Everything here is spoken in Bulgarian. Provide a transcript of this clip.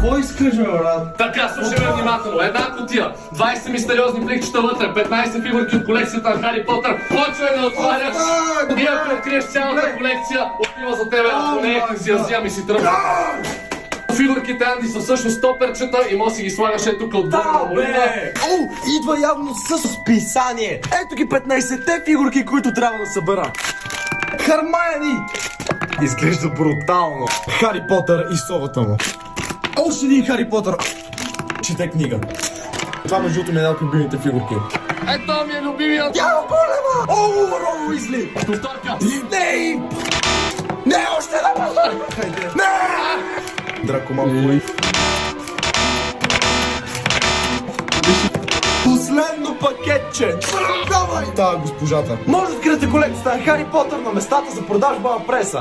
Какво искаш, бе, брат? Така, слушай ме внимателно. Една кутия, 20 мистериозни пликчета вътре, 15 фигурки от колекцията на Хари Потър. Почвай да отваряш. И ако откриеш цялата колекция, отива за тебе. Ако не, си я взимам и си тръгвам. Фигурките, Анди, са всъщност топерчета и може си ги слагаш тук отдолу на молива. Идва явно с списание. Ето ги 15-те фигурки, които трябва да събера. Хармайани! Изглежда брутално. Хари Потър и совата му. Още един Хари Потър. Чете книга. Това между другото ми е една от любимите фигурки. Ето ми е любимият. Дявол Голема! О, Рон Уизли! Повторка. Снейп! Не, още една пазар! Не! Драко Малфой. Последно пакетче! Давай! Та, госпожата. Може да откриете колекцията на Хари Потър на местата за продажба на преса.